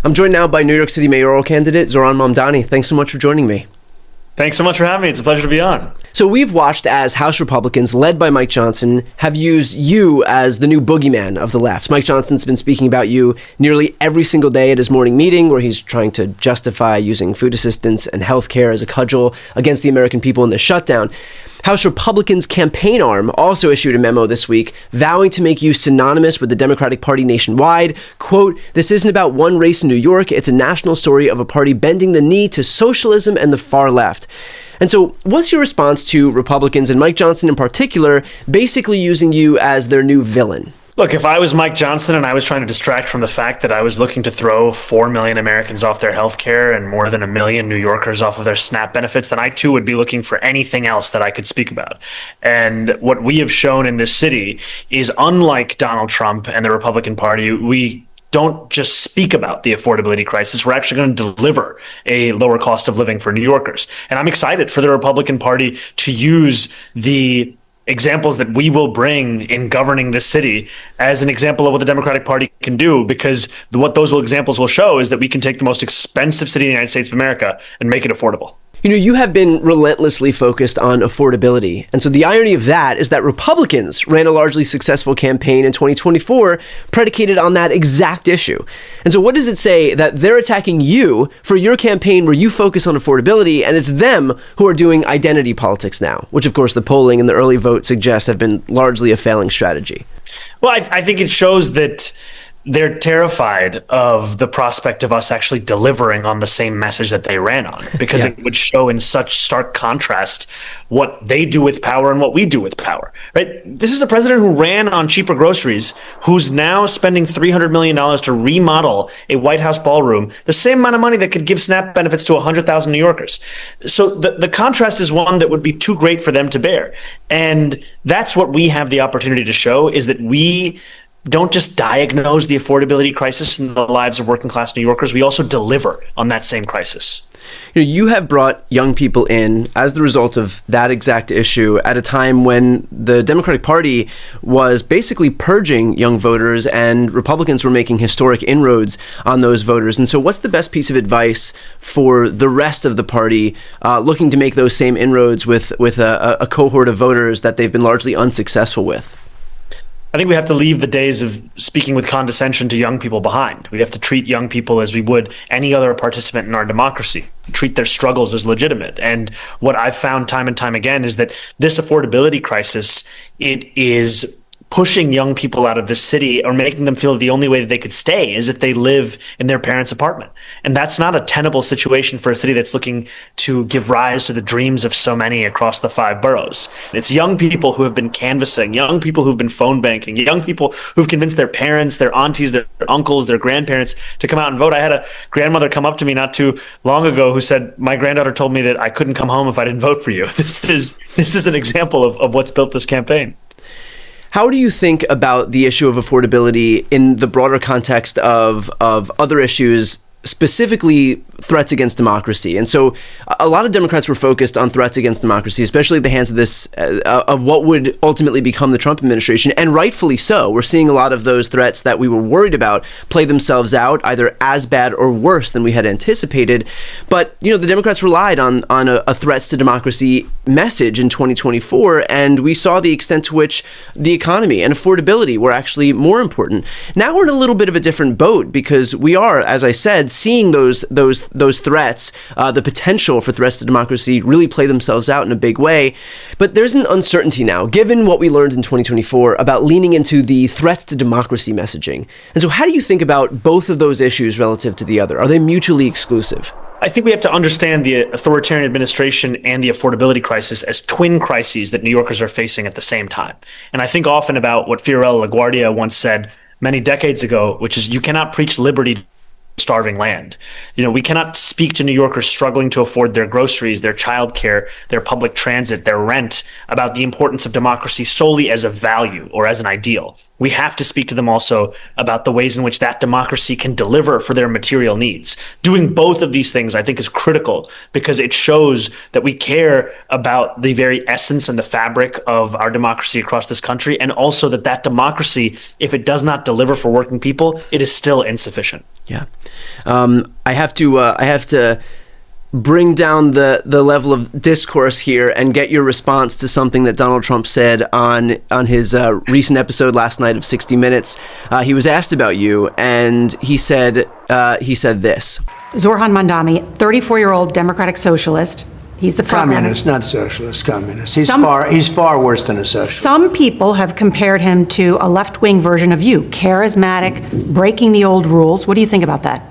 I'm joined now by New York City mayoral candidate Zohran Mamdani. Thanks so much for joining me. Thanks so much for having me. It's a pleasure to be on. So we've watched as House Republicans, led by Mike Johnson, have used you as the new boogeyman of the left. Mike Johnson's been speaking about you nearly every single day at his morning meeting, where he's trying to justify using food assistance and healthcare as a cudgel against the American people in this shutdown. House Republicans' campaign arm also issued a memo this week vowing to make you synonymous with the Democratic Party nationwide. Quote, "This isn't about one race in New York. It's a national story of a party bending the knee to socialism and the far left." And so what's your response to Republicans, and Mike Johnson in particular, basically using you as their new villain? Look, if I was Mike Johnson and I was trying to distract from the fact that I was looking to throw 4 million Americans off their health care and more than 1 million New Yorkers off of their SNAP benefits, then I too would be looking for anything else that I could speak about. And what we have shown in this city is, unlike Donald Trump and the Republican Party, we don't just speak about the affordability crisis. We're actually going to deliver a lower cost of living for New Yorkers. And I'm excited for the Republican Party to use the examples that we will bring in governing this city as an example of what the Democratic Party can do, because what those examples will show is that we can take the most expensive city in the United States of America and make it affordable. You know, you have been relentlessly focused on affordability. And so the irony of that is that Republicans ran a largely successful campaign in 2024 predicated on that exact issue. And so what does it say that they're attacking you for your campaign where you focus on affordability, and it's them who are doing identity politics now, which of course the polling and the early vote suggests have been largely a failing strategy? Well, I think it shows that they're terrified of the prospect of us actually delivering on the same message that they ran on, because it would show in such stark contrast what they do with power and what we do with power, right? This is a president who ran on cheaper groceries, who's now spending $300 million to remodel a White House ballroom, the same amount of money that could give SNAP benefits to 100,000 New Yorkers. So the contrast is one that would be too great for them to bear. And that's what we have the opportunity to show, is that we don't just diagnose the affordability crisis in the lives of working class New Yorkers, we also deliver on that same crisis. You know, you have brought young people in as the result of that exact issue at a time when the Democratic Party was basically purging young voters and Republicans were making historic inroads on those voters. And so what's the best piece of advice for the rest of the party looking to make those same inroads with a cohort of voters that they've been largely unsuccessful with? I think we have to leave the days of speaking with condescension to young people behind. We have to treat young people as we would any other participant in our democracy, treat their struggles as legitimate. And what I've found time and time again is that this affordability crisis, it is pushing young people out of this city or making them feel the only way that they could stay is if they live in their parents' apartment. And that's not a tenable situation for a city that's looking to give rise to the dreams of so many across the 5 boroughs. It's young people who have been canvassing, young people who've been phone banking, young people who've convinced their parents, their aunties, their uncles, their grandparents to come out and vote. I had a grandmother come up to me not too long ago who said, "My granddaughter told me that I couldn't come home if I didn't vote for you." This is an example of what's built this campaign. How do you think about the issue of affordability in the broader context of other issues, specifically threats against democracy? And so a lot of Democrats were focused on threats against democracy, especially at the hands of this of what would ultimately become the Trump administration, and rightfully so. We're seeing a lot of those threats that we were worried about play themselves out, either as bad or worse than we had anticipated. But you know, the Democrats relied on a threats to democracy message in 2024, and we saw the extent to which the economy and affordability were actually more important. Now we're in a little bit of a different boat, because we are, as I said, seeing those threats, the potential for threats to democracy really play themselves out in a big way. But there's an uncertainty now, given what we learned in 2024 about leaning into the threats to democracy messaging. And so how do you think about both of those issues relative to the other? Are they mutually exclusive? I think we have to understand the authoritarian administration and the affordability crisis as twin crises that New Yorkers are facing at the same time. And I think often about what Fiorello LaGuardia once said many decades ago, which is, you cannot preach liberty starving land. You know, we cannot speak to New Yorkers struggling to afford their groceries, their childcare, their public transit, their rent, about the importance of democracy solely as a value or as an ideal. we have to speak to them also about the ways in which that democracy can deliver for their material needs. Doing both of these things, I think, is critical because it shows that we care about the very essence and the fabric of our democracy across this country, and also that democracy, if it does not deliver for working people, it is still insufficient. Yeah. I have to bring down the level of discourse here and get your response to something that Donald Trump said on his recent episode last night of 60 Minutes. He was asked about you, and he said this. Zohran Mamdani, 34-year-old Democratic socialist. He's the front communist, not socialist, communist. He's far worse than a socialist. Some people have compared him to a left-wing version of you, charismatic, breaking the old rules. What do you think about that?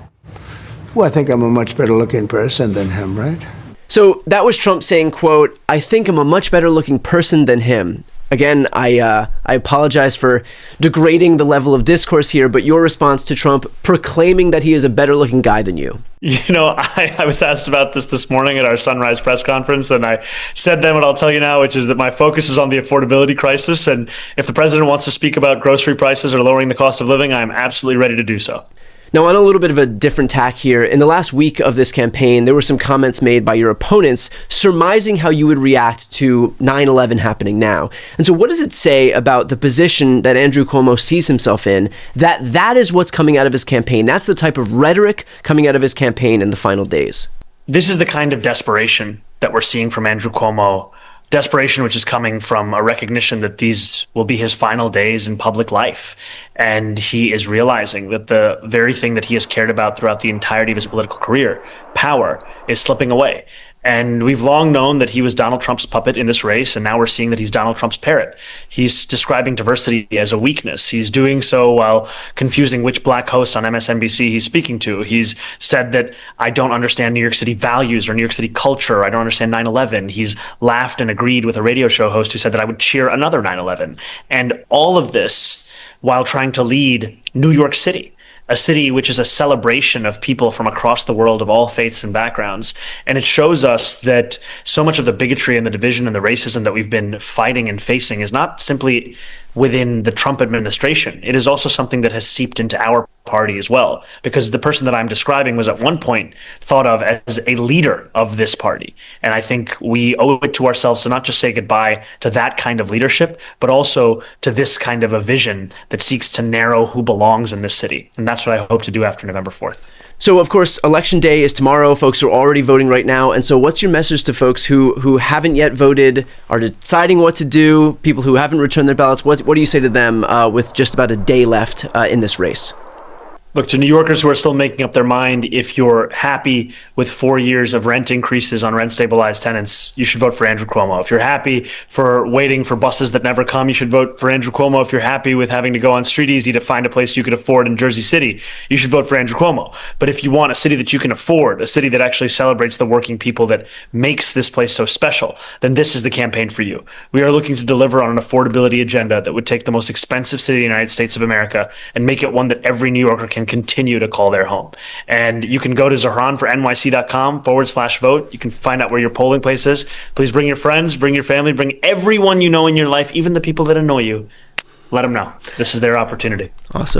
Well, I think I'm a much better looking person than him, right? So that was Trump saying, quote, "I think I'm a much better looking person than him." Again, I apologize for degrading the level of discourse here, but your response to Trump proclaiming that he is a better looking guy than you. You know, I was asked about this morning at our Sunrise press conference, and I said then what I'll tell you now, which is that my focus is on the affordability crisis. And if the president wants to speak about grocery prices or lowering the cost of living, I'm absolutely ready to do so. Now, on a little bit of a different tack here, in the last week of this campaign, there were some comments made by your opponents surmising how you would react to 9/11 happening now. And so what does it say about the position that Andrew Cuomo sees himself in, that is what's coming out of his campaign? That's the type of rhetoric coming out of his campaign in the final days. This is the kind of desperation that we're seeing from Andrew Cuomo. Desperation which is coming from a recognition that these will be his final days in public life. And he is realizing that the very thing that he has cared about throughout the entirety of his political career, power, is slipping away. And we've long known that he was Donald Trump's puppet in this race, and now we're seeing that he's Donald Trump's parrot. He's describing diversity as a weakness. He's doing so while confusing which black host on MSNBC he's speaking to. He's said that I don't understand New York City values or New York City culture. I don't understand 9/11. He's laughed and agreed with a radio show host who said that I would cheer another 9/11. And all of this while trying to lead New York City, a city which is a celebration of people from across the world of all faiths and backgrounds. And it shows us that so much of the bigotry and the division and the racism that we've been fighting and facing is not simply within the Trump administration. It is also something that has seeped into our party as well, because the person that I'm describing was at one point thought of as a leader of this party. And I think we owe it to ourselves to not just say goodbye to that kind of leadership, but also to this kind of a vision that seeks to narrow who belongs in this city. And that's what I hope to do after November 4th. So, of course, Election Day is tomorrow. Folks are already voting right now. And so what's your message to folks who haven't yet voted, are deciding what to do, people who haven't returned their ballots? What do you say to them with just about a day left in this race? Look, to New Yorkers who are still making up their mind, if you're happy with 4 years of rent increases on rent-stabilized tenants, you should vote for Andrew Cuomo. If you're happy for waiting for buses that never come, you should vote for Andrew Cuomo. If you're happy with having to go on Street Easy to find a place you could afford in Jersey City, you should vote for Andrew Cuomo. But if you want a city that you can afford, a city that actually celebrates the working people that makes this place so special, then this is the campaign for you. We are looking to deliver on an affordability agenda that would take the most expensive city in the United States of America and make it one that every New Yorker can continue to call their home. And you can go to zohranfornyc.com/vote. You can find out where your polling place is. Please bring your friends, bring your family, bring everyone you know in your life, even the people that annoy you. Let them know. This is their opportunity. Awesome.